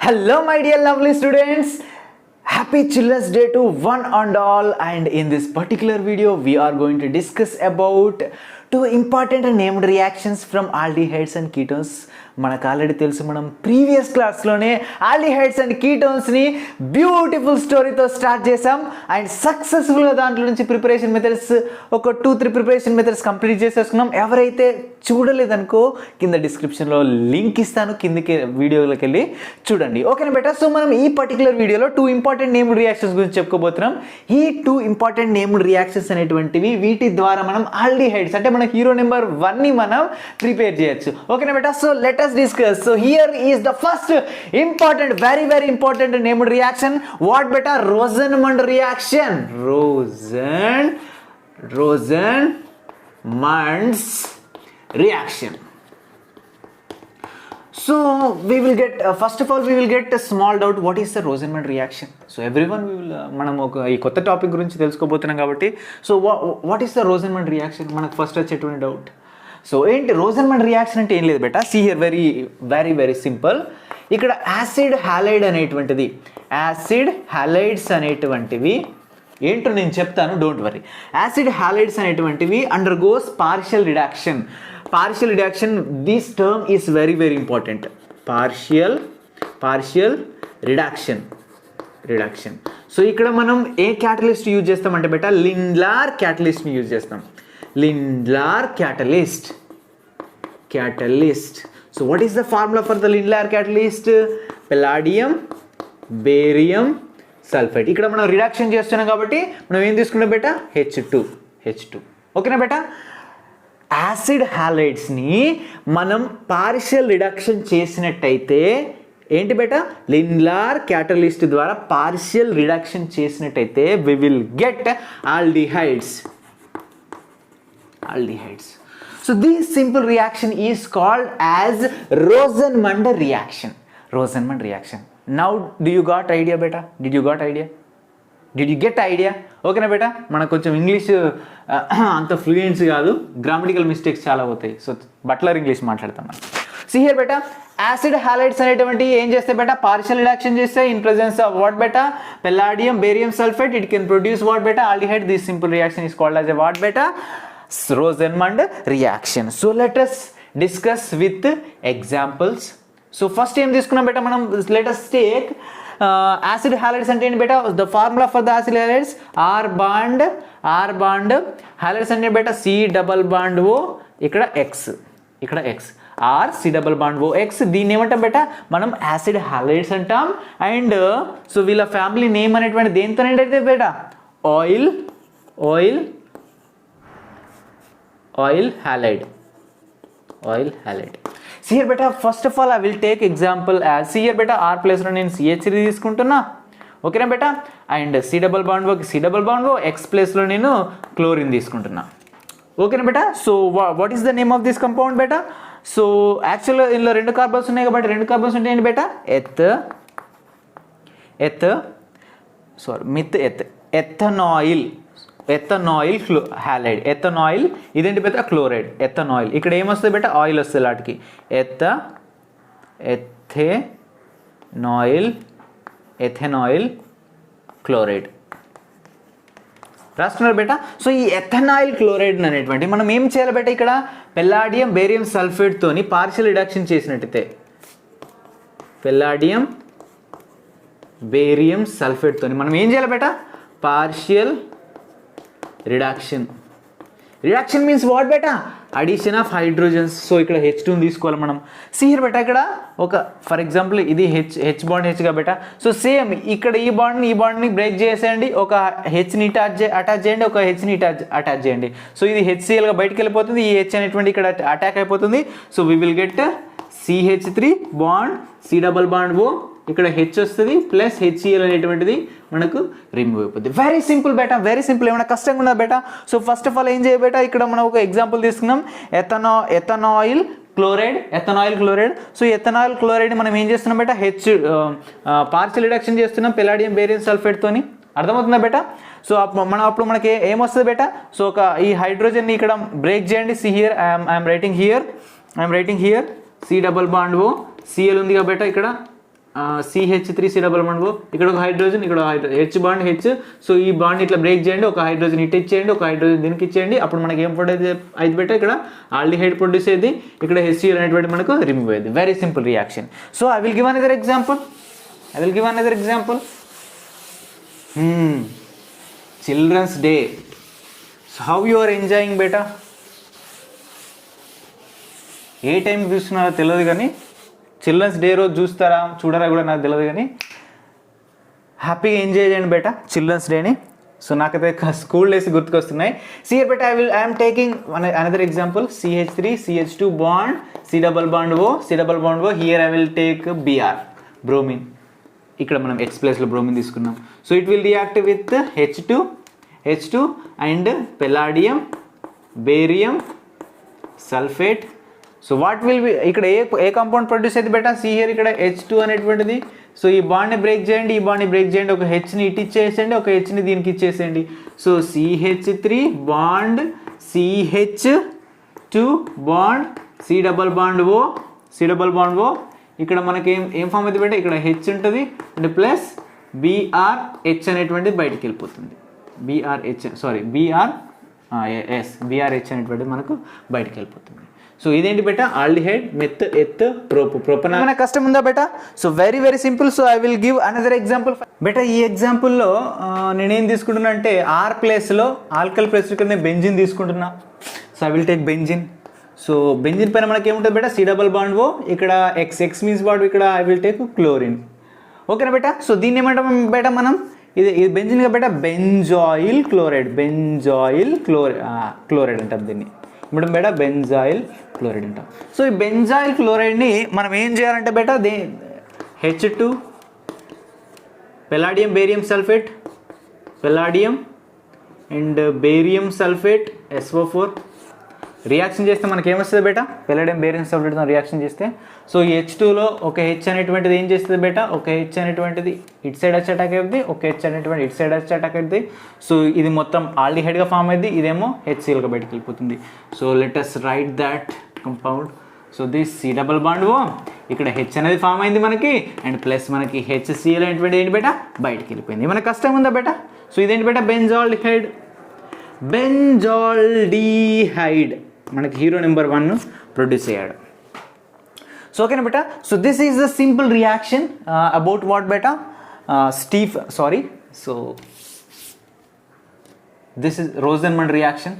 Hello, my dear lovely students. Happy Children's Day to one and all. And in this particular video, we are going to discuss about two important named reactions from aldehydes and ketones. మనకు already తెలుసు, మనం previous క్లాస్లోనే aldehydes and కీటోన్స్ని beautiful స్టోరీతో start చేసాం. And సక్సెస్ఫుల్గా దాంట్లో నుంచి ప్రిపరేషన్ మెథడ్స్ ఒక 2-3 ప్రిపరేషన్ మెథడ్స్ కంప్లీట్ చేసేసుకున్నాం. ఎవరైతే చూడలేదనుకో కింద డిస్క్రిప్షన్లో లింక్ ఇస్తాను, కిందకి వీడియోలోకి వెళ్ళి చూడండి. ఓకేనా బేటా? సో మనం ఈ పర్టికులర్ వీడియోలో 2 ఇంపార్టెంట్ నేమ్డ్ రియాక్షన్స్ గురించి చెప్పుకోబోతున్నాం. ఈ 2 ఇంపార్టెంట్ నేమ్డ్ రియాక్షన్స్ అనేటువంటివి, వీటి ద్వారా మనం ఆల్డిహైడ్స్ అంటే మన హీరో నెంబర్ 1ని మనం ప్రిపేర్ చేయొచ్చు. ఓకేనా బేటా? So let us discuss. So here is the first important, very important named reaction. What beta? Rosenmund reaction. Rosenmund's reaction. So we will get first of all we will get a small doubt, what is the Rosenmund reaction. So everyone we will మనం ఒక ఈ కొత్త topic గురించి తెలుసుకోబోతున్నాం కాబట్టి, so what is the Rosenmund reaction మనకు first వచ్చేటువంటి doubt. So ఏంటి రోజన్మండ్ రియాక్షన్ అంటే? ఏం లేదు బేటా, సీ హియర్, వెరీ సింపుల్. ఇక్కడ యాసిడ్ హ్యాలైడ్ అనేటువంటిది, యాసిడ్ హ్యాలైడ్స్ అనేటువంటివి ఏంటో నేను చెప్తాను, డోంట్ వరీ. యాసిడ్ హ్యాలైడ్స్ అనేటువంటివి undergoes partial reduction. This term is very important. Partial reduction. So ఇక్కడ మనం ఏ క్యాటలిస్ట్ యూజ్ చేస్తామంటే బేటా, లిండ్లార్ క్యాటలిస్ట్ని యూజ్ చేస్తాం. Lindlar catalyst. So what is the formula for the Lindlar catalyst? Palladium, barium, sulfate. ఇక్కడ మనం రిడక్షన్ చేస్తున్నాం కాబట్టి మనం ఏం తీసుకున్నాం బేటా? H2. ఓకేనా బేటా? యాసిడ్ హ్యాలైడ్స్ని మనం పార్షియల్ రిడక్షన్ చేసినట్టయితే ఏంటి బేటా? లిండ్లార్ క్యాటలిస్ట్ ద్వారా పార్షియల్ రిడక్షన్ చేసినట్టయితే we will get aldehydes. So this simple reaction is called as Rosenmund reaction. Now do you got idea beta? Did you get idea? Okay na beta? మనకు కొంచెం English అంత fluency కాదు, grammatical mistakes చాలా అవుతాయి. So butler English మాట్లాడతాం. See here beta, acid halides అనేటువంటి ఏం చేస్తే బేటా? పార్షియల్ రిడాక్షన్ చేస్తే in presence of what beta? Palladium, barium sulphate. It can produce what beta? Aldehyde. This simple reaction is called as a what beta? Rosenmund reaction. So let us discuss with examples. So first ఏం తీసుకున్నాం బేటా మనం? let us take acid halides అంటే ఏంటి బేటా? the formula for the acid halides, R bond halides అంటే బేటా C double bond O, ఇక్కడ X R C double bond O X. దీన్ని ఏమంటాం బేటా? మనం యాసిడ్ హాలైడ్స్ అంటాం. అండ్ సో వీళ్ళ ఫ్యామిలీ నేమ్ అనేటువంటి దేంతో ఏంటంటే బేటా? oil halide. See here beta, first of all I will take example as, see here beta, R place లో నేను CH3 తీసుకుంటున్నా. ఓకేనా బేటా? And C double bond O X place లో నేను క్లోరిన్ తీసుకుంటున్నా. ఓకేనా బేటా? So what is the name of this compound బేటా? సో యాక్చువల్గా ఇందులో 2 కార్బన్స్ ఉన్నాయి కాబట్టి 2 కార్బన్స్ అంటే ఏంటి బేటా? ఎథనాయిల్ హ్యాలైడ్. ఎథనాయిల్ ఇదేంటి బేటా? క్లోరైడ్. ఎథనాయిల్. ఇక్కడ ఏమొస్తుంది బేటా? ఆయిల్ వస్తుంది లాటికి. ఎథెనాయిల్ క్లోరైడ్ రాస్తున్నారు బేటా. సో ఈ ఎథనాయిల్ క్లోరైడ్ అనేటువంటి మనం ఏం చేయాలి బేటా? ఇక్కడ పెల్లాడియం, బేరియం సల్ఫేట్ తోని పార్షియల్ రిడక్షన్ చేసినట్టయితే, పెల్లాడియం, బేరియం సల్ఫేట్ తోని మనం ఏం చేయాలి బేటా? పార్షియల్ రిడక్షన్ మీన్స్ వాట్ బేటా? Addition of hydrogens. సో ఇక్కడ H2 తీసుకోవాలి మనం. సిహిర్ బేటా ఇక్కడ ఒక ఫర్ ఎగ్జాంపుల్ ఇది హెచ్ బాండ్ హెచ్గా బేటా. సో సేమ్ ఇక్కడ ఈ బాండ్ని బ్రేక్ చేసేయండి, ఒక హెచ్ని అటాచ్ చేయండి, ఒక హెచ్ని అటాచ్ చేయండి. సో ఇది HClగా బయటకు వెళ్ళిపోతుంది, ఈ హెచ్ అనేటువంటి ఇక్కడ అటాక్ అయిపోతుంది. So we will get CH3 bond C double bond O, ఇక్కడ హెచ్ వస్తుంది ప్లస్ HCl అనేటువంటిది మనకు రిమూవ్ అయిపోతుంది. వెరీ సింపుల్ బేటా, ఏమైనా కష్టంగా ఉన్నదా బేటా? సో ఫస్ట్ ఆఫ్ ఆల్ ఏం చేయ బేటా? ఇక్కడ మనం ఒక ఎగ్జాంపుల్ తీసుకున్నాం, ఎథనాయిల్ క్లోరైడ్. సో ఎథనాయిల్ క్లోరైడ్ మనం ఏం చేస్తున్నాం బేటా? పార్షియల్ రిడక్షన్ చేస్తున్నాం పెల్లాడియం, బేరియం సల్ఫేట్ తోని. అర్థమవుతుందా బేటా? సో అప్పుడు మనకి ఏమొస్తుంది బేటా? సో ఒక ఈ హైడ్రోజన్ని ఇక్కడ బ్రేక్ చేయండి. See here I'm writing here C double bond O, Cl ఉంది కాబట్టి ఇక్కడ CH3C డబల్ బాండ్ ఓ, ఇక్కడ ఒక హైడ్రోజన్, ఇక్కడ H బాండ్ H. సో ఈ బాండ్ ఇట్లా బ్రేక్ చేయండి, ఒక హైడ్రోజన్ ఇటు ఇచ్చేయండి, ఒక హైడ్రోజన్ దీనికి ఇచ్చేయండి, అప్పుడు మనకి ఏం ప్రొడ్యూస్ అయితే బెటర్ ఇక్కడ ఆల్డిహైడ్ ప్రొడ్యూస్ అయ్యింది, ఇక్కడ HCl అనేటువంటి మనకు రిమూవ్ అయ్యింది. Very simple reaction. So I will give another example. Children's Day. So how you are enjoying beta? A time చూస్తున్నారో తెలియదు కానీ చిల్డ్రన్స్ డే రోజు చూడరా కూడా నాకు తెలియదు కానీ హ్యాపీగా ఎంజాయ్ చేయండి బేటా చిల్డ్రన్స్ డేని. సో నాకైతే స్కూల్ డేస్ గుర్తుకొస్తున్నాయి. సియర్ బేటా I'm taking another example. CH3 CH2 bond C double bond O. Here I will take Br, bromine. ఇక్కడ మనం H ప్లేస్లో బ్రోమిన్ తీసుకున్నాం. So it will react with H2 and palladium, barium, sulphate. So what will be ఇక్కడ ఏ compound produce అయితే బెటా here ఇక్కడ H2 అనేటువంటిది. సో ఈ బాండ్ని బ్రేక్ చేయండి, ఒక Hని ఇటు ఇచ్చేసేయండి, ఒక Hని దీనికి ఇచ్చేసేయండి. So CH3 bond CH2 bond C double bond O. ఇక్కడ మనకి ఏం ఫామ్ అయితే బెటా ఇక్కడ H ఉంటుంది అంటే ప్లస్ BrH అనేటువంటిది బయటికి వెళ్ళిపోతుంది. BrH అనేటువంటిది మనకు బయటికి వెళ్ళిపోతుంది. సో ఇదేంటి బేటా ఆల్డిహైడ్ మెత్ ఎత్ ప్రోపన్. ఏమైనా కష్టం ఉందా బేటా? So very simple. So I will give another example బేటా. ఈ ఎగ్జాంపుల్లో నేనేం తీసుకుంటున్నా అంటే ఆర్ ప్లేస్లో ఆల్కల్ ప్లేస్ ఇక్కడ నేను బెంజిన్ తీసుకుంటున్నా. So I will take benzene. So benzene పైన మనకి ఏముంటుంది బేటా C డబల్ బాండ్ O, ఇక్కడ X మీన్స్ వాడు ఇక్కడ ఐ విల్ టేక్ క్లోరిన్. ఓకేనా బేటా? సో దీన్ని ఏమంటాం బేటా మనం ఇది బెంజిన్గా బేటా బెంజాయిల్ క్లోరైడ్ అంటాం దీన్ని. మేడం బేటా బెంజాయిల్ క్లోరైడ్ అంటాం. సో ఈ బెంజాయిల్ క్లోరైడ్ని మనం ఏం చేయాలంటే బేటా H2 palladium barium sulphate, palladium and barium sulphate SO4 reaction చేస్తే మనకి ఏమొస్తుంది బేటా పెలాడియం బేరియం సల్ఫేట్తో రియాక్షన్ చేస్తే. సో ఈ H2లో ఒక H అనేటువంటిది ఏం చేస్తుంది బేటా ఒక H అనేటువంటిది ఇటు సైడ్ వచ్చి అటాక్ అవుతుంది, ఒక H అనేటువంటి ఇటు సైడ్ వచ్చి అటాక్ అవుతుంది. సో ఇది మొత్తం ఆల్డిహైడ్గా ఫామ్ అయింది, ఇదేమో HClగా బయటకు వెళ్ళిపోతుంది. So let us right that compound. So this C double bond O, ఇక్కడ H అనేది ఫామ్ అయింది మనకి అండ్ ప్లస్ మనకి HCl అనేటువంటి ఏంటి బేటా బయటకు వెళ్ళిపోయింది. ఏమైనా కష్టం ఉందా బేటా? సో ఇదేంటి బేటా బెంజాల్డిహైడ్ మనకి హీరో నెంబర్ 1 ప్రొడ్యూస్ అయ్యాడు. సో ఓకేనా బేటా? So this is the simple reaction about what బేటా so this is Rosenmund reaction.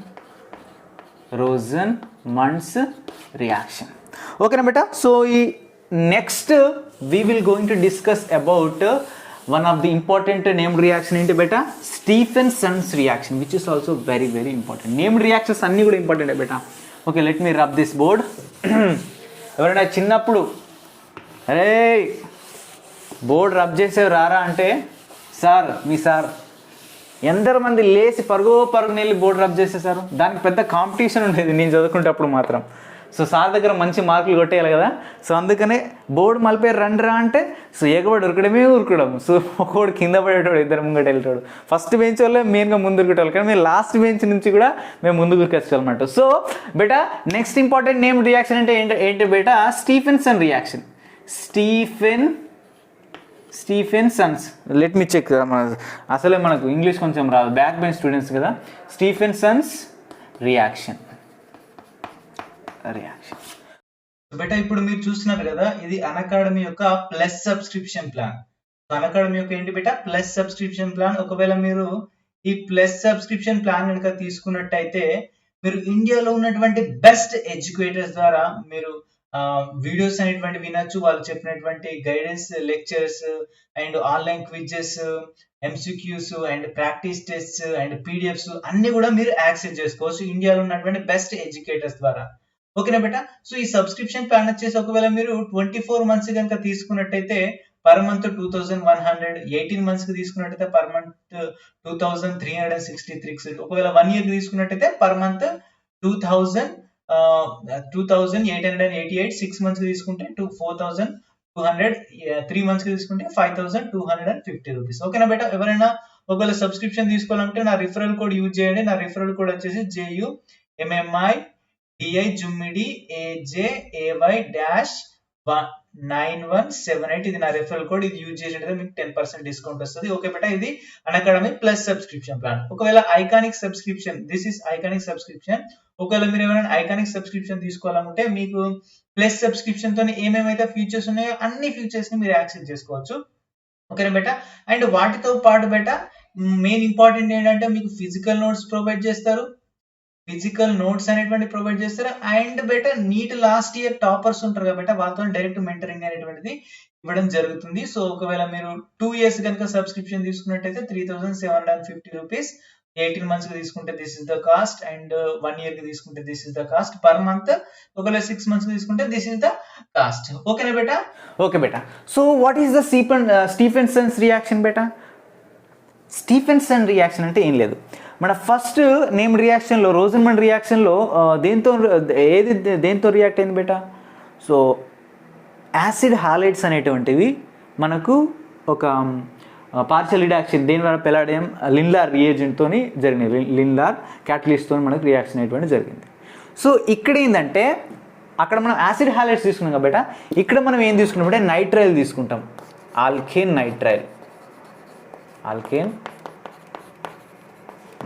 ఓకేనా బేటా? సో ఈ next we will going to discuss about one of the important named reaction ఏంటి బేటా Stephenson's reaction, which is also very important. Named reactions అన్నీ కూడా important బేటా. Okay, let me rub this board. ఎవరైనా చిన్నప్పుడు అరే బోర్డ్ రబ్ చేసేవి రారా అంటే మీ సార్ ఎందరో మంది లేచి పరుగుని వెళ్ళి బోర్డు రబ్ చేసేసారు. దానికి పెద్ద కాంపిటీషన్ ఉండేది నేను చదువుకునేటప్పుడు మాత్రం. సో సార్ దగ్గర మంచి మార్కులు కొట్టేయాలి కదా. సో అందుకనే బోర్డు మలిపే రండిరా అంటే సో ఎగబడి ఉరకడం. సో ఒకడు కింద పడేటోడు, ఇద్దరు ముంగట వెళ్ళేటోడు. ఫస్ట్ బెంచ్ వాళ్ళే మెయిన్గా ముందు ఉరికేటోళ్ళు, కానీ మేము లాస్ట్ బెంచ్ నుంచి కూడా మేము ముందుకు ఉరికేసుకోవాలన్నమాట. సో బేటా నెక్స్ట్ ఇంపార్టెంట్ నేమ్ రియాక్షన్ అంటే ఏంటి బేటా Stephenson reaction. Stephenson's. Let me check. అసలే మనకు ఇంగ్లీష్ కొంచెం రాదు, బ్యాక్ బెంచ్ స్టూడెంట్స్ కదా. స్టీఫెన్సన్స్ రియాక్షన్. బేటా ఇప్పుడు మీరు చూస్తున్నారు కదా, ఇది అన్అకాడమీ యొక్క ప్లస్ సబ్స్క్రిప్షన్ ప్లాన్. అన్అకాడమీ యొక్క ఏంటి బేటా ప్లస్ సబ్స్క్రిప్షన్ ప్లాన్. ఒకవేళ మీరు ఈ ప్లస్ సబ్స్క్రిప్షన్ ప్లాన్ కనుక తీసుకున్నట్టయితే మీరు ఇండియాలో ఉన్నటువంటి బెస్ట్ ఎడ్యుకేటర్స్ ద్వారా మీరు వీడియోస్ అనేటువంటి వినొచ్చు. వాళ్ళు చెప్పినటువంటి guidance lectures and online quizzes, MCQs and practice tests and PDFs అన్ని కూడా మీరు యాక్సెస్ చేసుకోవచ్చు ఇండియాలో ఉన్నటువంటి బెస్ట్ ఎడ్యుకేటర్స్ ద్వారా. ఓకేనా బేటా? సో ఈ సబ్స్క్రిప్షన్ ప్లాన్ వచ్చేసి ఒకవేళ మీరు 24 మంత్స్ కనుక తీసుకున్నట్టయితే పర్ మంత్ 2100, 18 మంత్స్ కి తీసుకున్నట్టయితే పర్ మంత్ 2363. ఒకవేళ 1 year కి తీసుకున్నట్టయితే పర్ మంత్ 2888. 6 మంత్స్ కి తీసుకుంటే 4200, 3 మంత్స్ కి తీసుకుంటే 5250 రూపీస్. ఓకేనా బేటా? ఎవరైనా ఒకవేళ సబ్స్క్రిప్షన్ తీసుకోవాలంటే నా రిఫరల్ కోడ్ యూజ్ చేయండి. నా రిఫరల్ కోడ్ వచ్చేసి JUMMI DI JUMMIDI AJAY -1 9178 ఇది నా రెఫరల్ కోడ్. ఇది యూజ్ చేసినట్లయితే మీకు 10% డిస్కౌంట్ వస్తుంది. ఓకే బేటా, ఇది అన్అకాడమీ ప్లస్ సబ్స్క్రిప్షన్ ప్లాన్. ఒకవేళ iconic subscription, this is iconic subscription. ఒకవేళ మీరు ఏమైనా ఐకానిక్ సబ్స్క్రిప్షన్ తీసుకోవాలనుకుంటే మీకు ప్లస్ సబ్స్క్రిప్షన్ తో ఏమేమైతే ఫీచర్స్ ఉన్నాయో అన్ని ఫీచర్స్ ని మీరు యాక్సెస్ చేసుకోవచ్చు. ఓకేనా బేటా. అండ్ వాటితో పాటు బేటా మెయిన్ ఇంపార్టెంట్ ఏంటంటే మీకు ఫిజికల్ నోట్స్ ప్రొవైడ్ చేస్తారు, ఫిజికల్ నోట్స్ అనేటువంటి ప్రొవైడ్ చేస్తారు. అండ్ బేటా నీట్ లాస్ట్ ఇయర్ టాపర్స్ ఉంటారు కాబట్టి వాళ్ళతో డైరెక్ట్ మెంటరింగ్ అనేటువంటిది ఇవ్వడం జరుగుతుంది. సో ఒకవేళ మీరు 2 years కనుక సబ్స్క్రిప్షన్ తీసుకున్నట్టయితే 3750 రూపీస్. 18 months కి తీసుకుంటే this is the cost, and 1 year కి తీసుకుంటే this is the cost per month. ఒకవేళ 6 months కి తీసుకుంటే దిస్ ఇస్ ద కాస్ట్. ఓకేనా బేటా? ఓకే బేటా. So what is the Stephenson's reaction బేటా? స్టీఫెన్సన్ రియాక్షన్ అంటే ఏం లేదు, మన ఫస్ట్ నేమ్ రియాక్షన్లో రోజన్మండ్ రియాక్షన్లో దేంతో రియాక్ట్ అయింది బేటా? సో యాసిడ్ హాలైడ్స్ అనేటువంటివి మనకు ఒక పార్షియల్ రిడాక్షన్ దేని ద్వారా పెలాడియం లిన్లార్ రియేజెంట్తో జరిగినాయి, లిన్లార్ క్యాటలిస్ట్తో మనకు రియాక్షన్ అనేటువంటి జరిగింది. సో ఇక్కడ ఏంటంటే అక్కడ మనం యాసిడ్ హాలైడ్స్ తీసుకున్నాం కాబట్టి ఇక్కడ మనం ఏం తీసుకున్నాం అంటే నైట్రైల్ తీసుకుంటాం, ఆల్కేన్ నైట్రైల్, ఆల్కేన్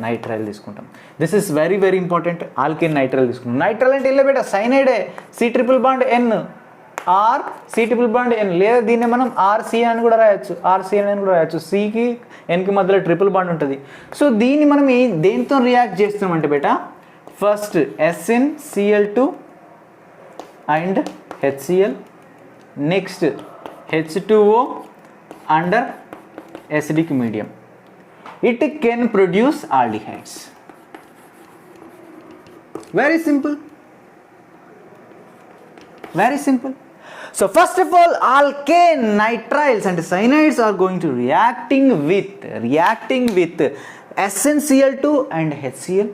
నైట్రైల్ తీసుకుంటాం. This is very very important. Alkane nitrile తీసుకుంటాం. నైట్రైల్ అంటే వెళ్ళే బేటా సైనైడే, C++N ఆర్ C++N, లేదా దీన్ని మనం RCN అని కూడా రాయొచ్చు, RCN అని కూడా రాయొచ్చు. సికి ఎన్కి మధ్యలో ట్రిపుల్ బాండ్ ఉంటుంది. సో దీన్ని మనం దేంతో రియాక్ట్ చేస్తున్నాం అంటే బేటా first SnCl2 and HCl, next H2O under acidic medium. It can produce aldehydes. Very simple. Very simple. So first of all, alkane nitriles and cyanides are going to reacting with SnCl2 and HCl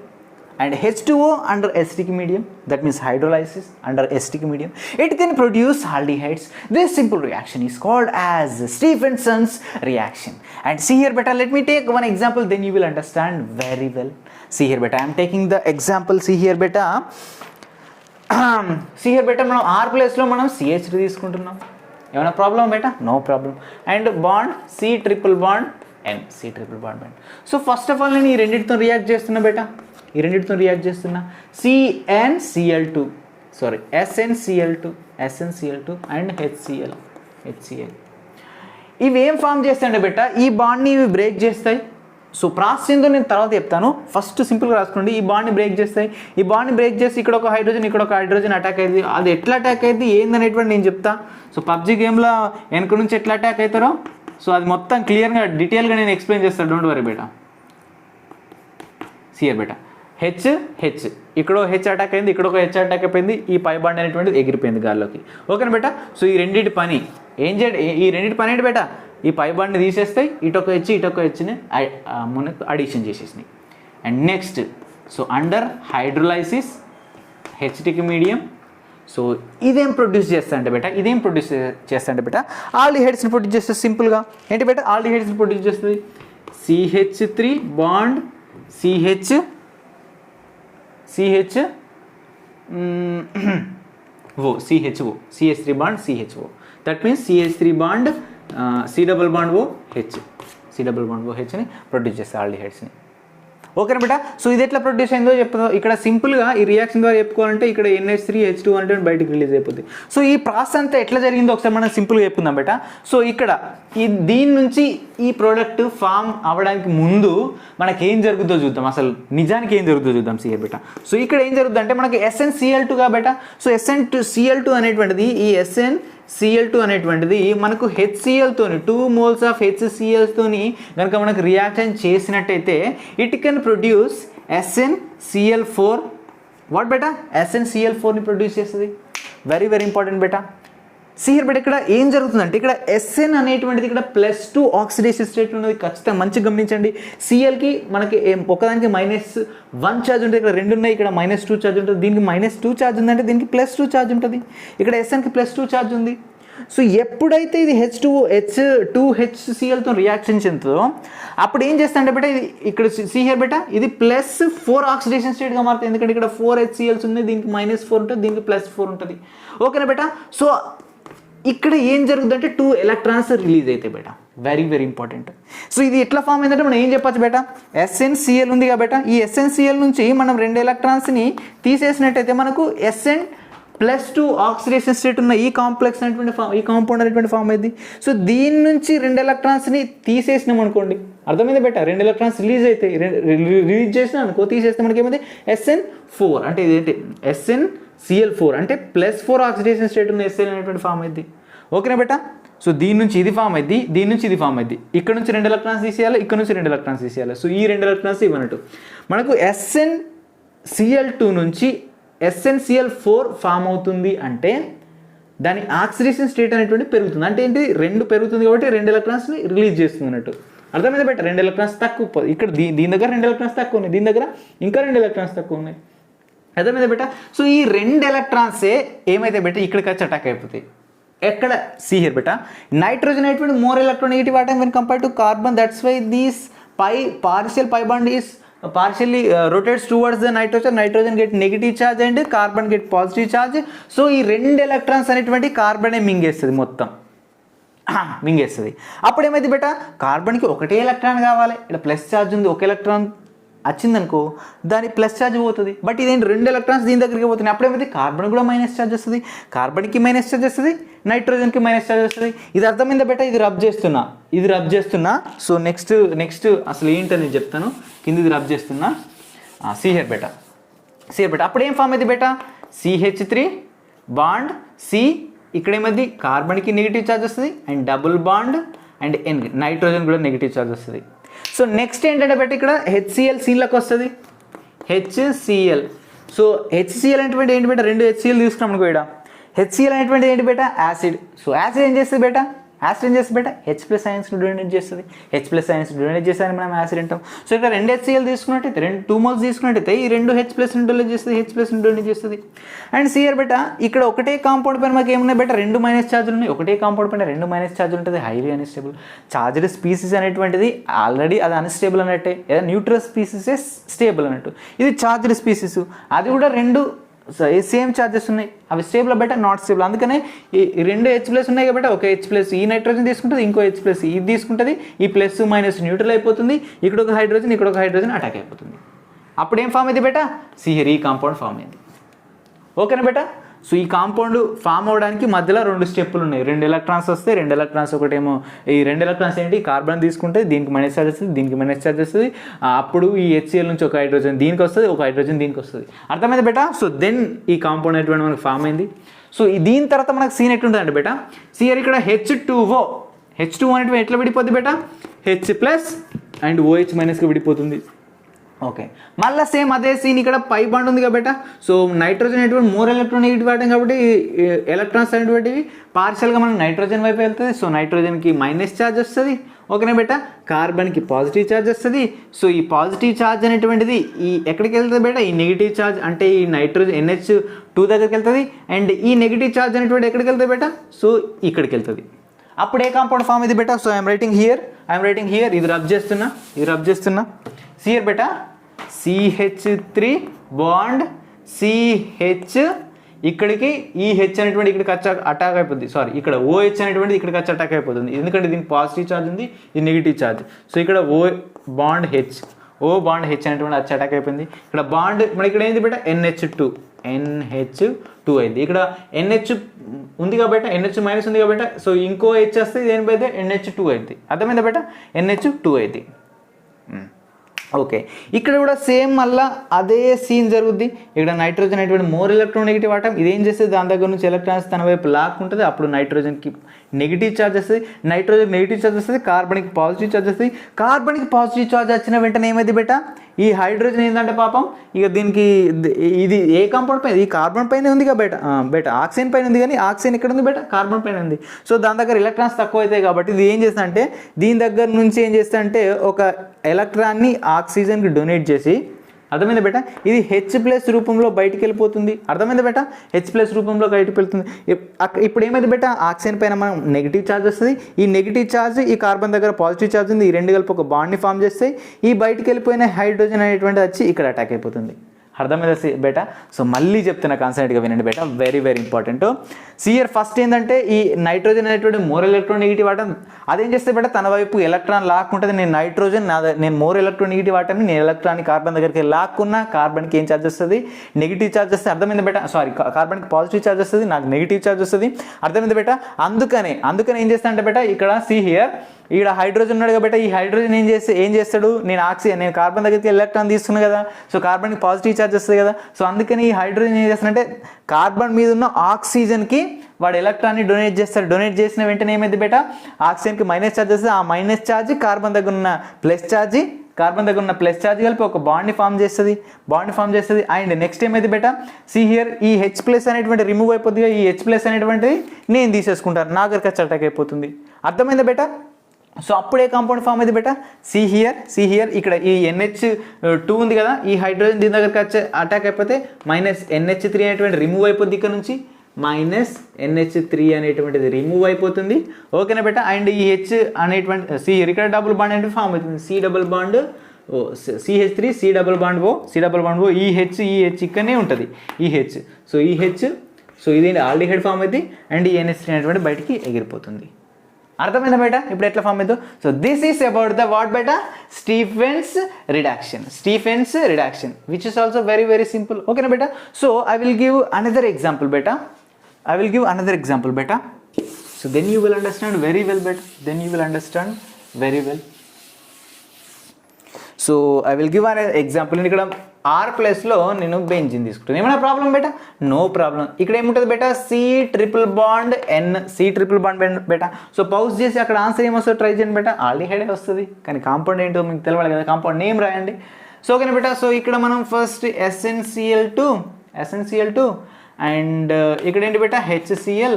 and H2O under acidic medium, that means hydrolysis under acidic medium. It can produce aldehydes. This simple reaction is called as Stephenson's reaction. And see here beta, let me take one example, then you will understand very well. See here beta, I am taking the example. See here beta, see here beta, మనం R place లో మనం CH3 తీసుకుంటున్నాం. ఏమైనా problem బేటా? No problem. And bond C++N, C++N. So first of all నేను ఈ రెండింటితో react చేస్తున్నా బేటా, ఈ రెండింటితో రియాక్ట్ చేస్తున్నా. SnCl2 and HCl. ఇవి ఏం ఫామ్ చేస్తాయంటే బేటా ఈ బాండ్ని ఇవి బ్రేక్ చేస్తాయి. సో ప్రాసెస్ ఏందో నేను తర్వాత చెప్తాను, ఫస్ట్ సింపుల్గా రాసుకోండి. ఈ బాండ్ని బ్రేక్ చేస్తాయి, ఈ బాండ్ని బ్రేక్ చేసి ఇక్కడ ఒక హైడ్రోజన్ ఇక్కడ ఒక హైడ్రోజన్ అటాక్ అయింది. అది ఎట్లా అటాక్ అయింది ఏందనేటువంటి నేను చెప్తా. సో PUBG గేమ్లో వెనక నుంచి ఎట్లా అటాక్ అవుతారో సో అది మొత్తం క్లియర్గా డీటెయిల్గా నేను ఎక్స్ప్లెయిన్ చేస్తాను, డోంట్ వరీ బేటా. సియర్ బేటా హెచ్ ఇక్కడ హెచ్ అటాక్ అయింది, ఇక్కడ ఒక హెచ్ అటాక్ అయిపోయింది, ఈ పై బాండ్ అనేటువంటిది ఎగిరిపోయింది గాల్లోకి. ఓకేనా బేటా. సో ఈ రెండింటి పని ఏం చేయండి, ఈ రెండింటి పని ఏంటి బేటా, ఈ పై బాండ్ని తీసేస్తాయి, ఇటొక హెచ్ని మనకు అడిషన్ చేసేసినాయి. And next so under hydrolysis hectic medium. So ఇదేం ప్రొడ్యూస్ చేస్తా అంటే బేటా, ఆల్డిహైడ్స్ని ప్రొడ్యూస్ చేస్తుంది. సింపుల్గా ఏంటి బేటా, ఆల్డిహైడ్స్ని ప్రొడ్యూస్ చేస్తుంది. CH3 bond CHO, CH3 bond CHO. That means CH3 bond C++OH ని ప్రొడ్యూస్ చేస్తాయి ఆల్డిహైడ్స్ని. ఓకేనా బేటా. సో ఇది ఎట్లా ప్రొడ్యూస్ అయిందో చెప్తా. ఇక్కడ సింపుల్గా ఈ రియాక్షన్ ద్వారా చెప్పుకోవాలంటే ఇక్కడ NH3H2 అంటే బయటకు రిలీజ్ అయిపోతుంది. సో ఈ ప్రాసెస్ అంతా ఎట్లా జరిగిందో ఒకసారి మనం సింపుల్గా చెప్పుకుందాం బేటా. సో ఇక్కడ దీని నుంచి ఈ ప్రోడక్ట్ ఫామ్ అవ్వడానికి ముందు మనకి ఏం జరుగుతుందో చూద్దాం, అసలు నిజానికి ఏం జరుగుతుందో చూద్దాం. సియర్ బేటా, సో ఇక్కడ ఏం జరుగుతుంది అంటే మనకి SnCl2 బేటా. సో SnCl2 అనేటువంటిది ఈ SnCl2 అనేటువంటిది మనకు HClతోని 2 moles ఆఫ్ HClతోని కనుక మనకు రియాక్షన్ చేసినట్టయితే it can produce SnCl4. What బేటా, SnCl4ని ప్రొడ్యూస్ చేస్తుంది. వెరీ వెరీ ఇంపార్టెంట్ బేటా. సియర్ బేటా ఇక్కడ ఏం జరుగుతుందంటే ఇక్కడ Sn అనేటువంటిది ఇక్కడ +2 ఆక్సిడేషన్ స్టేట్ ఉన్నది. ఖచ్చితంగా మంచిగా గమనించండి. Clకి మనకి ఒకదానికి -1 ఛార్జ్ ఉంటుంది, ఇక్కడ 2 ఉన్నాయి, ఇక్కడ -2 ఛార్జ్ ఉంటుంది. దీనికి -2 ఛార్జ్ ఉందంటే దీనికి +2 ఛార్జ్ ఉంటుంది. ఇక్కడ Snకి +2 ఛార్జ్ ఉంది. సో ఎప్పుడైతే ఇది H2HClతో రియాక్షన్ చెందుతుందో అప్పుడు ఏం చేస్తానంటే బేటా ఇది ఇక్కడ సిహియర్ బేటా ఇది +4 ఆక్సిడేషన్ స్టేట్గా మారుతుంది. ఎందుకంటే ఇక్కడ 4 HCl's ఉంది, దీనికి -4 ఉంటుంది, దీనికి +4 ఉంటుంది. ఓకేనా బేటా. సో ఇక్కడ ఏం జరుగుతుందంటే 2 ఎలక్ట్రాన్స్ రిలీజ్ అవుతాయి బేట. Very very important. సో ఇది ఎట్లా ఫామ్ అయిందంటే మనం ఏం చెప్పచ్చు బేట, SnCl ఉంది కాబట్టి ఈ SnCl నుంచి మనం 2 ఎలక్ట్రాన్స్ని తీసేసినట్టయితే మనకు Sn+2 ఆక్సిడేషన్ స్టేట్ ఉన్న ఈ కాంప్లెక్స్ అనేటువంటి ఈ కాంపౌండ్ అనేటువంటి ఫామ్ అయింది. సో దీని నుంచి 2 ఎలక్ట్రాన్స్ని తీసేసినాం అనుకోండి, అర్థమైంది బేట, 2 ఎలక్ట్రాన్స్ రిలీజ్ అవుతాయి, రిలీజ్ చేసినా అనుకో తీసేస్తే మనకి ఏమైంది Sn4 అంటే ఇదేంటి SnCl4 అంటే +4 ఆక్సిడేషన్ స్టేట్ ఉన్న Sl అనేటువంటి ఫామ్ అయింది. ఓకేనా బేట. సో దీని నుంచి ఇది ఫామ్ అయింది, దీని నుంచి ఇది ఫామ్ అయింది, ఇక్కడ నుంచి 2 ఎలక్ట్రాన్స్ తీసేయాలి, ఇక్కడ నుంచి 2 ఎలక్ట్రాన్స్ తీసేయాలి. సో ఈ 2 ఎలక్ట్రాన్స్ ఇవ్వనట్టు మనకు SnCl2 నుంచి SnCl4 ఫామ్ అవుతుంది అంటే దాని ఆక్సిడేషన్ స్టేట్ అనేటువంటి పెరుగుతుంది. అంటే ఏంటి, 2 పెరుగుతుంది కాబట్టి 2 ఎలక్ట్రాన్స్ని రిలీజ్ చేస్తుంది అన్నట్టు. అర్థమైంది బెటర్. 2 ఎలక్ట్రాన్స్ తక్కువ, ఇక్కడ దీని దగ్గర 2 ఎలక్ట్రాన్స్ తక్కువ ఉన్నాయి, దీని దగ్గర ఇంకా 2 ఎలక్ట్రాన్స్ తక్కువ ఉన్నాయి. అర్థమైంది బెట. సో ఈ 2 ఎలక్ట్రాన్సే ఏమైతే బెట ఇక్కడికి వచ్చి అటాక్ అయిపోతాయి. ఎక్కడ సి హియర్ బెట, నైట్రోజన్ అనేటువంటి more electronegative atom when compared to carbon, that's why these partial pi bond is partially rotates towards the nitrogen get negative charge and carbon get positive charge. So ఈ 2 electrons అనేటువంటి కార్బనే మింగేస్తుంది, మొత్తం మింగేస్తుంది. అప్పుడు ఏమైంది బేట, కార్బన్కి ఒకటే electron కావాలి, ఇక్కడ ప్లస్ ఛార్జ్ ఉంది, ఒక ఎలక్ట్రాన్ వచ్చిందనుకో దాని ప్లస్ ఛార్జ్ పోతుంది. బట్ ఇదేంటి 2 ఎలక్ట్రాన్స్ దీని దగ్గరికి పోతున్నాయి, అప్పుడేమైతే కార్బన్ కూడా మైనస్ ఛార్జ్ వస్తుంది, కార్బన్కి మైనస్ ఛార్జ్ వస్తుంది, నైట్రోజన్కి మైనస్ ఛార్జ్ వస్తుంది. ఇది అర్థమైందా బేట, ఇది రబ్ చేస్తున్నా. సో నెక్స్ట్ అసలు ఏంటని చెప్తాను, కింద ఇది రబ్ చేస్తున్నా. సిహెర్ బేట అప్పుడు ఏం ఫామ్ అయింది బేట, CH3 బాండ్ C, ఇక్కడ ఏమైంది కార్బన్కి నెగిటివ్ ఛార్జ్ వస్తుంది and double bond and N, nitrogen కూడా నెగిటివ్ ఛార్జ్ వస్తుంది. సో నెక్స్ట్ ఏంటంటే బట్టి ఇక్కడ HCl సీన్లోకి వస్తుంది, HCl. సో HCl అనేటువంటి ఏంటి బేట, 2 HCl తీసుకున్నాం అనుకో, ఇక్కడ HCl అనేటువంటి ఏంటి బేట, యాసిడ్. సో యాసిడ్ ఏం చేస్తుంది బేట, H ప్లస్ సైన్స్ డొనేట్ చేస్తుంది, H ప్లస్ సైన్స్ డొనేట్ చేస్తారని మనం యాసిడ్ అంటాం. సో ఇక్కడ 2 HCl తీసుకున్నట్టయితే 2 moles తీసుకున్నట్టయితే ఈ 2 H ప్లస్ డొనేట్ చేస్తుంది, H ప్లస్ డొనేట్ చేస్తుంది. అండ్ సియర్ బేట ఇక్కడ ఒకటే కాంపౌండ్ పైన మాకు ఏమున్నాయి బేట, 2 మైనస్ ఛార్జీలు ఉన్నాయి, ఒకటే కాంపౌండ్ పైన 2 మైనస్ ఛార్జీలు ఉంటుంది, హైలీ అన్స్టేబుల్. చార్జ్డ్ స్పీసీస్ అనేటువంటిది ఆల్రెడీ అది అన్స్టేబుల్ అన్నట్టే, ఏదో న్యూట్రల్ స్పీసీసే స్టేబుల్ అన్నట్టు. ఇది చార్జ్డ్ స్పీసీస్, అది కూడా 2 సేమ్ ఛార్జెస్ ఉన్నాయి, అవి స్టేబుల్ బెట నాట్ స్టేబుల్. అందుకనే ఈ 2 H ప్లస్ ఉన్నాయి కాబట్టి ఒక H ప్లస్ ఈ నైట్రోజన్ తీసుకుంటుంది, ఇంకో H ప్లస్ ఇది తీసుకుంటుంది, ఈ ప్లస్ మైనస్ న్యూట్రల్ అయిపోతుంది, ఇక్కడ ఒక హైడ్రోజన్ అటాక్ అయిపోతుంది. అప్పుడు ఏం ఫామ్ అయింది బేట, సిహెర్ ఈ కాంపౌండ్ ఫామ్ అయింది. ఓకేనా బేట. సో ఈ కాంపౌండ్ ఫామ్ అవడానికి మధ్యలో 2 స్టెప్పులు ఉన్నాయి, 2 ఎలక్ట్రాన్స్ వస్తాయి, 2 ఎలక్ట్రాన్స్ ఒకటేమో ఈ 2 ఎలక్ట్రాన్స్ ఏంటి కార్బన్ తీసుకుంటే దీనికి మైనస్ ఛార్జ్ వస్తుంది, దీనికి మైనస్ ఛార్జ్ వస్తుంది, అప్పుడు ఈ HCl నుంచి ఒక హైడ్రోజన్ దీనికి వస్తుంది, ఒక హైడ్రోజన్ దీనికి వస్తుంది. అర్థమైంది బేట. సో దెన్ ఈ కాంపౌండ్ అనేటువంటి మనకు ఫామ్ అయింది. సో దీని తర్వాత మనకు సీన్ ఎట్లుంటుందండి బేట, సిఆర్ ఇక్కడ H2O అనేటువంటి ఎట్లా విడిపోద్ది బేట, H ప్లస్ అండ్ OH మైనస్గా విడిపోతుంది. ఓకే, మళ్ళీ సేమ్ అదే సీన్ ఇక్కడ పై బాండ్ ఉంది కాబట్టి, సో నైట్రోజన్ అనేటువంటి మోర్ ఎలక్ట్రోనెగేటివ్ ఆటం కాబట్టి ఎలక్ట్రాన్స్ అనేటువంటివి పార్షియల్గా మనకు నైట్రోజన్ వైపు వెళ్తుంది. సో నైట్రోజన్కి మైనస్ ఛార్జ్ వస్తుంది, ఓకేనా బేట. కార్బన్కి పాజిటివ్ ఛార్జ్ వస్తుంది. సో ఈ పాజిటివ్ ఛార్జ్ అనేటువంటిది ఈ ఎక్కడికి వెళ్తుంది బేట, ఈ నెగిటివ్ ఛార్జ్ అంటే ఈ నైట్రోజన్ NH2 దగ్గరికి వెళ్తుంది, అండ్ ఈ నెగిటివ్ ఛార్జ్ అనేటువంటి ఎక్కడికి వెళ్తుంది బేట, సో ఇక్కడికి వెళ్తుంది. అప్పుడు ఏ కాంపౌండ్ ఫామ్ ఇది బేట, సో ఐఎమ్ రైటింగ్ హియర్, ఇది రబ్ చేస్తున్నా. సియర్ బేట CH3 బాండ్ CH, ఇక్కడికి ఈ H అనేటువంటి ఇక్కడికి వచ్చి అటాక్ అయిపోతుంది, సారీ ఇక్కడ OH అనేటువంటిది ఇక్కడికి వచ్చి అటాక్ అయిపోతుంది, ఎందుకంటే దీనికి పాజిటివ్ ఛార్జ్ ఉంది, ఇది నెగిటివ్ ఛార్జ్. సో ఇక్కడ O బాండ్ H అనేటువంటి వచ్చి అటాక్ అయిపోయింది. ఇక్కడ బాండ్ మన ఇక్కడ ఏంది బేట, NH2 అయింది. ఇక్కడ NH ఉంది కాబట్టి NH మైనస్ ఉంది కాబట్టి, సో ఇంకో H వస్తే ఇది ఏమైతే NH2 అయింది. అర్థమైందా బేట, NH2 అయింది. ఓకే, ఇక్కడ కూడా సేమ్ మళ్ళీ అదే సీన్ జరుగుద్ది. ఇక్కడ నైట్రోజన్ అనేటువంటి మోర్ ఎలక్ట్రోనెగేటివ్ ఆటం, ఇదేం చేస్తుంది దాని దగ్గర నుంచి ఎలక్ట్రాన్స్ తన వైపు లాక్కుంటుంది, అప్పుడు నైట్రోజన్కి నెగిటివ్ ఛార్జ్ వస్తుంది, నైట్రోజన్ నెగిటివ్ ఛార్జ్ వస్తుంది, కార్బన్కి పాజిటివ్ ఛార్జ్ వస్తుంది. కార్బన్కి పాజిటివ్ ఛార్జ్ వచ్చిన వెంటనే ఏమైంది బేట, ఈ హైడ్రోజన్ ఏంటంటే పాపం ఇక దీనికి ఇది ఏ కాంపౌండ్ పైన, ఈ కార్బన్ పైన ఉంది బేట ఆక్సిజన్ పైన ఉంది, కానీ ఆక్సిజన్ ఎక్కడ ఉంది బేట, కార్బన్ పైన ఉంది. సో దాని దగ్గర ఎలక్ట్రాన్స్ తక్కువ అవుతాయి కాబట్టి ఇది ఏం చేస్తా అంటే దీని దగ్గర నుంచి ఏం చేస్తా అంటే ఒక ఎలక్ట్రాన్ని ఆక్సిజన్కి డొనేట్ చేసి, అర్థమైందా బేట, ఇది H ప్లస్ రూపంలో బయటికి వెళ్ళిపోతుంది. అర్థమైందా బేట, H ప్లస్ రూపంలో బయటికి వెళ్తుంది. ఇప్పుడు ఏమైంది బేట, ఆక్సిజన్ పైన మనం నెగిటివ్ ఛార్జ్ వస్తుంది, ఈ నెగిటివ్ ఛార్జ్ ఈ కార్బన్ దగ్గర పాజిటివ్ ఛార్జ్ ఉంది, ఈ 2 కలిపి ఒక బాండ్ని ఫామ్ చేస్తాయి. ఈ బయటికి వెళ్ళిపోయిన హైడ్రోజన్ అనేటువంటి వచ్చి ఇక్కడ అటాక్ అయిపోతుంది. అర్థమైందా బేటా? సో మళ్ళీ చెప్తున్నా కాన్సన్ట్రేట్గా వినండి బేటా, very very important. See here first ఏంటంటే ఈ నైట్రోజన్ అనేటువంటి మోర్ ఎలక్ట్రోనెగేటివ్ ఆటం అదేం చేస్తే బేటా తన వైపు ఎలక్ట్రాన్ లాక్కుంటుంది. నేను నైట్రోజన్ నేను మోర్ ఎలక్ట్రోనెగేటివ్ ఆటంని నేను ఎలక్ట్రాన్ కార్బన్ దగ్గరికి లాక్కున్నా కార్బన్కి ఏం ఛార్జ్ వస్తుంది? నెగిటివ్ ఛార్జ్ వస్తుంది. అర్థమైంది బేటా? సారీ, కార్బన్కి పాజిటివ్ ఛార్జ్ వస్తుంది, నాకు నెగిటివ్ ఛార్జ్ వస్తుంది. అర్థమైంది బేటా? అందుకనే ఏం చేస్తా అంటే బేటా ఇక్కడ సి హియర్ ఇక్కడ హైడ్రోజన్ ఉన్నాడు కాబట్టి ఈ హైడ్రోజన్ ఏం చేస్తాడు? నేను కార్బన్ దగ్గరికి ఎలక్ట్రాన్ తీసుకున్నాను కదా, సో కార్బన్కి పాజిటివ్ ఛార్జ్ వస్తుంది కదా. సో అందుకని ఈ హైడ్రోజన్ ఏం చేస్తాడంటే కార్బన్ మీద ఉన్న ఆక్సిజన్కి వాడు ఎలక్ట్రాన్ని డొనేట్ చేస్తాడు. డొనేట్ చేసిన వెంటనే ఏమైంది బేటా? ఆక్సిజన్కి మైనస్ ఛార్జ్ వస్తుంది. ఆ మైనస్ ఛార్జ్ కార్బన్ దగ్గర ఉన్న ప్లస్ ఛార్జ్ కలిపి ఒక బాండ్ని ఫామ్ చేస్తుంది. అండ్ నెక్స్ట్ ఏమైంది బేటా? సి హియర్ ఈ H+ అనేటువంటి రిమూవ్ అయిపోతుంది. ఈ H+ అనేటువంటిది నేను తీసేసుకుంటాను, నా దగ్గరికి వచ్చి అటాక్ అయిపోతుంది. అర్థమైందా బేటా? సో అప్పుడే కాంపౌండ్ ఫామ్ అయింది బేటా. సి హియర్ ఇక్కడ ఈ NH2 ఉంది కదా, ఈ హైడ్రోజన్ దీని దగ్గరికి వచ్చే అటాక్ అయిపోతే -NH3 అనేటువంటి రిమూవ్ అయిపోద్ది. ఇక్కడ నుంచి -NH3 అనేటువంటిది రిమూవ్ అయిపోతుంది. ఓకేనా బేటా? అండ్ ఈ H అనేటువంటి సి ఇక్కడ డబుల్ బాండ్ అంటే ఫామ్ అవుతుంది. C double bond CH3 C double bond O ఈ H ఇక్కడనే ఉంటుంది ఈ H. సో ఇది ఆల్డిహైడ్ ఫామ్ అవుతుంది అండ్ ఈ NH3 అనేటువంటి బయటికి ఎగిరిపోతుంది. అర్థమైందా బేటా ఇప్పుడు ఎట్లా ఫామ్ అవుతుందో? So this is about the what బేటా? Stephen's reduction which is also very very simple. ఓకేనా బేటా? So I will give another example బేటా. So then you will understand very well బేటా. So I will give an example. నేను ఇక్కడ R ప్లేస్లో నేను benzene తీసుకుంటాను. ఏమైనా ప్రాబ్లం బేటా? No problem. ఇక్కడ ఏముంటుంది బేటా? C ట్రిపుల్ బాండ్ బేటా. సో పౌజ్ చేసి అక్కడ ఆన్సర్ ఏమొస్తుందో ట్రై చేయండి బేటా. ఆల్డిహైడ్ వస్తుంది, కానీ కాంపౌండ్ ఏంటో మీకు తెలియాలి కదా, కాంపౌండ్ నేమ్ రాయండి. సో ఓకేనా బేటా? సో ఇక్కడ మనం ఫస్ట్ SnCl2 అండ్ ఇక్కడ ఏంటి బేటా? HCl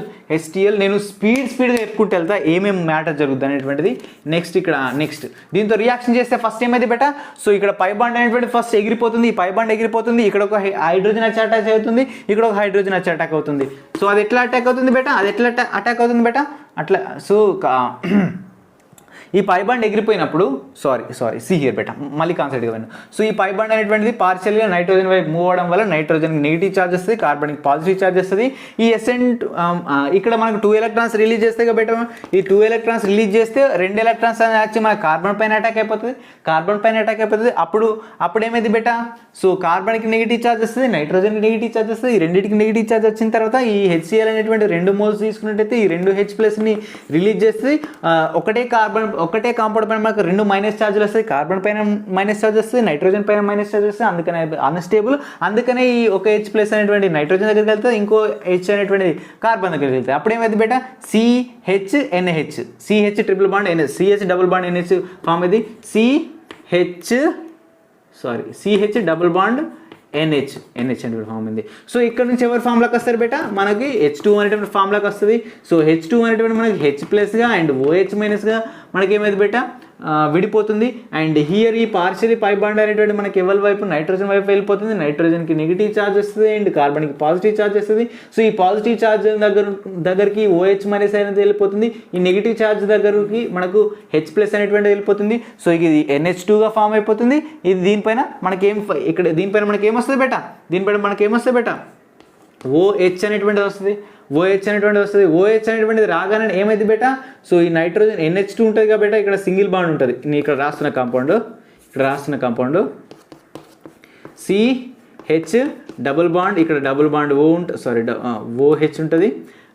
నేను స్పీడ్గా చెప్పుకుంటూ వెళ్తా ఏమేమి మ్యాటర్ జరుగుతుంది అనేటువంటిది. నెక్స్ట్ దీంతో రియాక్షన్ చేస్తే ఫస్ట్ ఏమైంది బేటా? సో ఇక్కడ పై బాండ్ అనేటువంటి ఫస్ట్ ఎగిరిపోతుంది. ఈ పై బాండ్ ఎగిరిపోతుంది. ఇక్కడ ఒక హైడ్రోజన్ వచ్చి అటాక్ అవుతుంది, ఇక్కడ ఒక హైడ్రోజన్ వచ్చి అటాక్ అవుతుంది. సో అది ఎట్లా అటాక్ అవుతుంది బేటా? అట్లా సో ఈ పై బాండ్ ఎగిరిపోయినప్పుడు సారీ సి హియర్ బేటా, మళ్ళీ కాన్సెప్ట్గా విను. సో ఈ పై బాండ్ అనేటువంటిది పార్షియల్గా నైట్రోజన్ వైపు మూవ్ అవడం వల్ల నైట్రోజన్కి నెగిటివ్ ఛార్జ్ వస్తుంది, కార్బన్కి పాజిటివ్ ఛార్జ్ వస్తుంది. ఈ ఇక్కడ మనకు 2 ఎలక్ట్రాన్స్ రిలీజ్ చేస్తే బేటా, ఈ 2 ఎలక్ట్రాన్స్ రిలీజ్ చేస్తే 2 ఎలక్ట్రాన్స్ వచ్చి మన కార్బన్ పైన అటాక్ అయిపోతుంది. అప్పుడు ఏమైంది బేటా? సో కార్బన్కి నెగిటివ్ ఛార్జ్ వస్తుంది, నైట్రోజన్కి నెగిటివ్ ఛార్జ్ వస్తుంది. ఈ రెండింటికి నెగిటివ్ ఛార్జ్ వచ్చిన తర్వాత ఈ HCl అనేటువంటి 2 మోల్స్ తీసుకున్నట్టయితే ఈ 2 H+ని రిలీజ్ చేస్తుంది. ఒకటే కాంపౌండ్ పైన మనకు 2 మైనస్ ఛార్జీలు వస్తాయి. కార్బన్ పైన మైనస్ ఛార్జ్ వస్తుంది, నైట్రోజన్ పైన మైనస్ ఛార్జ్ వస్తుంది. అందుకనే అన్స్టేబుల్. అందుకనే ఈ ఒక H+ అనేటువంటి నైట్రోజన్ దగ్గరికి వెళ్తే ఇంకో H అనేటువంటి కార్బన్ దగ్గరికి వెళ్తాయి. అప్పుడు ఏమైంది బేటా? CH triple bond NH, CH double bond NH form ఇది. CH డబుల్ బాండ్ NH అనేటువంటి ఫామ్ ఉంది. సో ఇక్కడ నుంచి ఎవరు ఫామ్లోకి వస్తారు బేటా? మనకి H2 అనేటువంటి ఫామ్లోకి వస్తుంది. సో H2 అనేటువంటి మనకి H+గా అండ్ OH- మనకి ఏమైంది బేటా? విడిపోతుంది. అండ్ హియర్ ఈ పార్షియలీ పై బాండ్ అనేటువంటి మనకి ఎవరి వైపు? నైట్రోజన్ వైపు వెళ్ళిపోతుంది. నైట్రోజన్కి నెగిటివ్ ఛార్జ్ వస్తుంది అండ్ కార్బన్కి పాజిటివ్ ఛార్జ్ వస్తుంది. సో ఈ పాజిటివ్ ఛార్జ్ దగ్గరికి OH- అనేది వెళ్ళిపోతుంది. ఈ నెగిటివ్ ఛార్జ్ దగ్గరికి మనకు H+ అనేటువంటి వెళ్ళిపోతుంది. సో ఇది NH2గా ఫామ్ అయిపోతుంది. ఇది దీనిపైన మనకి ఏమొస్తుంది బేటా? OH అనేటువంటిది వస్తుంది. OH అనేటువంటిది రాగానే ఏమైంది బేటా? సో ఈ నైట్రోజన్ NH2 ఉంటుంది కాబట్టి ఇక్కడ సింగిల్ బాండ్ ఉంటుంది. నేను ఇక్కడ రాస్తున్న కాంపౌండ్ CH డబుల్ బాండ్, ఇక్కడ డబుల్ బాండ్ OH ఉంటుంది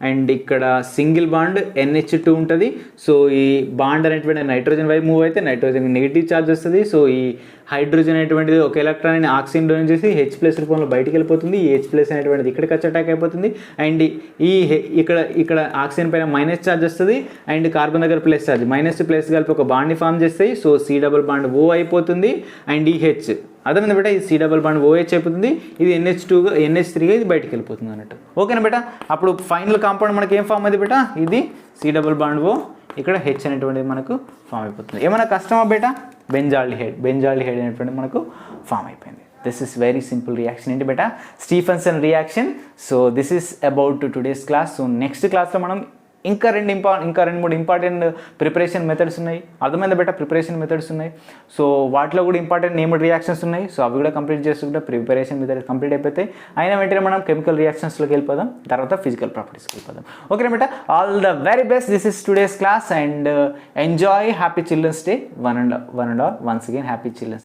అండ్ ఇక్కడ సింగిల్ బాండ్ NH2 ఉంటుంది. సో ఈ బాండ్ అనేటువంటి నైట్రోజన్ వైపు మూవ్ అయితే నైట్రోజన్ నెగిటివ్ ఛార్జ్ వస్తుంది. సో ఈ హైడ్రోజన్ అనేటువంటిది ఒక ఎలక్ట్రాన్ ఆక్సిజన్ డొనేట్ చేసి H+ రూపంలో బయటికి వెళ్ళిపోతుంది. ఈ H+ అనేటువంటిది ఇక్కడికి వచ్చి అటాక్ అయిపోతుంది. అండ్ ఈ ఇక్కడ ఆక్సిజన్ పైన మైనస్ ఛార్జ్ వస్తుంది అండ్ కార్బన్ దగ్గర ప్లస్ ఛార్జ్, మైనస్ ప్లస్ కలిపి ఒక బాండ్ని ఫామ్ చేస్తాయి. So C double bond O అయిపోతుంది అండ్ ఈ H అర్థమైంది బేటా? ఈ C డబుల్ బాండ్ OH అయిపోతుంది. ఇది NH3గా ఇది బయటికి వెళ్ళిపోతుంది అన్నట్టు. ఓకేనా బేటా? అప్పుడు ఫైనల్ కాంపౌండ్ మనకి ఏం ఫామ్ అయింది బేటా? ఇది C డబుల్ బాండ్ O, ఇక్కడ H అనేటువంటిది మనకు ఫామ్ అయిపోతుంది. ఏమైనా కష్టమా బేటా? బెంజాల్డిహైడ్ అనేటువంటి మనకు ఫామ్ అయిపోయింది. This is very simple reaction ఏంటి బేటా? Stephenson reaction. So this is about today's class. So next క్లాస్లో మనం ఇంకా రెండు మూడు ఇంపార్టెంట్ ప్రిపరేషన్ మెథడ్స్ ఉన్నాయి. అర్థమైందా బెట? ప్రిపరేషన్ మెథడ్స్ ఉన్నాయి. సో వాటిలో కూడా ఇంపార్టెంట్ నేమ్డ్ రియాక్షన్స్ ఉన్నాయి. సో అవి కూడా కంప్లీట్ చేసుకుంటే ప్రిపరేషన్ మెథడ్ కంప్లీట్ అయిపోతాయి. అయినా వెంటనే మనం కెమికల్ రియాక్షన్స్లోకి వెళ్ళిపోదాం, తర్వాత ఫిజికల్ ప్రాపర్టీస్కి వెళ్ళిపోదాం. ఓకే బెట, all the very best. This is today's class and enjoy. Happy children's day. One and all once again happy children's.